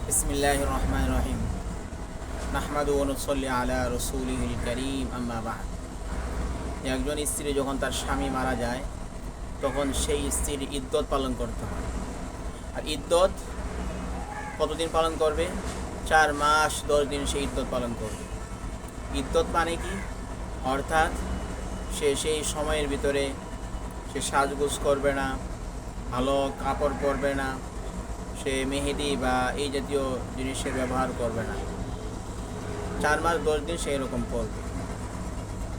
বিসমিল্লাহির রহমানির রহিম। নাহমাদু ওয়া নুসাল্লি আলা রাসূলিহিল কারীম, আম্মা বা'দ। একজন স্ত্রী যখন তার স্বামী মারা যায় তখন সেই স্ত্রীর ইদ্যত পালন করতে হয়। আর ইদ্যত কতদিন পালন করবে? 4 মাস 10 দিন সে ইদ্যত পালন করবে। ইদ্যত মানে কি? অর্থাৎ সে সেই সময়ের ভিতরে সে সাজগোজ করবে না, ভালো কাপড় পরবে না, সে মেহেদি বা এই জাতীয় জিনিসের ব্যবহার করবে না। 4 মাস 10 দিন সে এরকম করবে।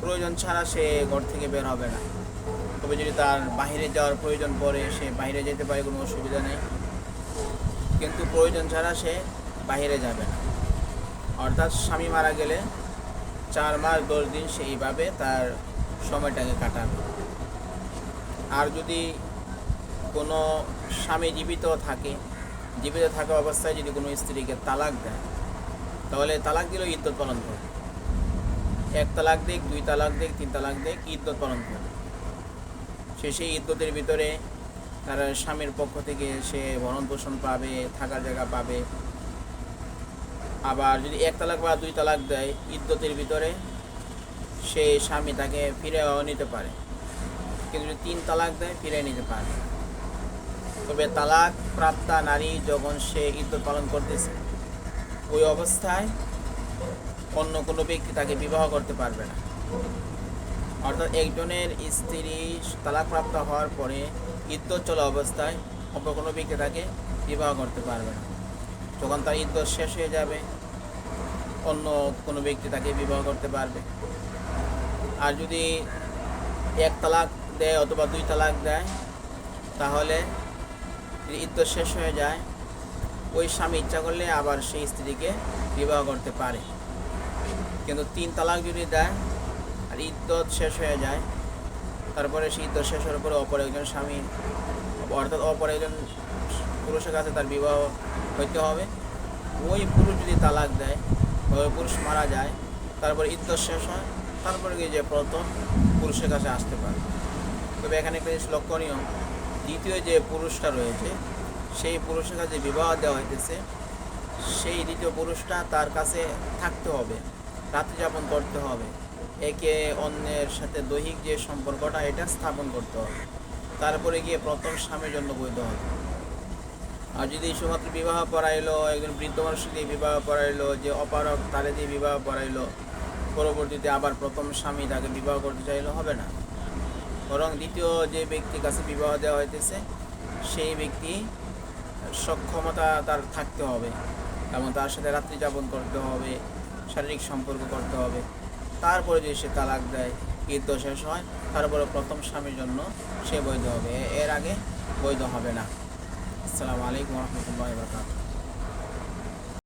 প্রয়োজন ছাড়া সে ঘর থেকে বের হবে না। তবে যদি তার বাইরে যাওয়ার প্রয়োজন পড়ে সে বাইরে যেতে পারে, কোনো অসুবিধা নেই, কিন্তু প্রয়োজন ছাড়া সে বাইরে যাবে না। অর্থাৎ স্বামী মারা গেলে 4 মাস 10 দিন সেইভাবে তার সময়টাকে কাটাবে। আর যদি কোনো স্বামী জীবিত থাকা অবস্থায় যদি কোনো স্ত্রীকে তালাক দেয়, তাহলে তালাক দিলেও ইদ্যত পালন করবে। 1 তালাক দেখ, 2 তালাক দেখ, 3 তালাক দেখ, ইদ্যত পালন করবে। সেই ইদ্যতের ভিতরে তার স্বামীর পক্ষ থেকে সে ভরণ পোষণ পাবে, থাকার জায়গা পাবে। আবার যদি 1 তালাক বা 2 তালাক দেয়, ইদ্যতের ভিতরে সে স্বামী তাকে ফিরেও নিতে পারে, কিন্তু যদি 3 তালাক দেয় ফিরে নিতে পারে। তবে তালাক প্রাপ্তা নারী যখন সে ইদ্যত পালন করতেছে, ওই অবস্থায় অন্য কোনো ব্যক্তি তাকে বিবাহ করতে পারবে না। অর্থাৎ একজনের স্ত্রী তালাকপ্রাপ্ত হওয়ার পরে ইদ্যত চলা অবস্থায় অপর কোনো ব্যক্তি তাকে বিবাহ করতে পারবে না। যখন তার ইদ্যত শেষ হয়ে যাবে, অন্য কোনো ব্যক্তি তাকে বিবাহ করতে পারবে। আর যদি 1 তালাক দেয় অথবা 2 তালাক দেয়, তাহলে ইদ্যত শেষ হয়ে যায়, ওই স্বামী ইচ্ছা করলে আবার সেই স্ত্রীকে বিবাহ করতে পারে। কিন্তু 3 তালাক যদি দেয় আর ইদ্যত শেষ হয়ে যায়, তারপরে সেই ইদ্যত শেষ হওয়ার পরে অপর একজন স্বামী অর্থাৎ অপর একজন পুরুষের কাছে তার বিবাহ হইতে হবে। ওই পুরুষ যদি তালাক দেয় বা ওই পুরুষ মারা যায়, তারপরে ইদ্যত শেষ হয়, তারপরে গিয়ে যে প্রথম পুরুষের কাছে আসতে পারে। তবে এখানে একটা জিনিস লক্ষণীয়, দ্বিতীয় যে পুরুষটা রয়েছে সেই পুরুষের কাছে বিবাহ দেওয়া হইতেছে, সেই দ্বিতীয় পুরুষটা তার কাছে থাকতে হবে, রাত্রি যাপন করতে হবে, একে অন্যের সাথে দৈহিক যে সম্পর্কটা এটা স্থাপন করতে হবে, তারপরে গিয়ে প্রথম স্বামীর জন্য বৈধ হবে। আর যদি শুধুমাত্র বিবাহ পড়াইলো, একজন বৃদ্ধ মানুষ দিয়ে বিবাহ পড়াইলো, যে অপারক তারে দিয়ে বিবাহ পড়াইলো, পরবর্তীতে আবার প্রথম স্বামী তাকে বিবাহ করতে চাইলে হবে না। বরং দ্বিতীয় যে ব্যক্তির কাছে বিবাহ দেওয়া হইতেছে সেই ব্যক্তি সক্ষমতা তার থাকতে হবে এবং তার সাথে রাত্রি যাপন করতে হবে, শারীরিক সম্পর্ক করতে হবে। তারপরে যদি সে তালাক দেয়, ইদ্যত শেষ হয়, তারপরে প্রথম স্বামীর জন্য সে বৈধ হবে, এর আগে বৈধ হবে না। আসসালামু আলাইকুম ওয়া রাহমাতুল্লাহি ওয়া বারাকাতুহু।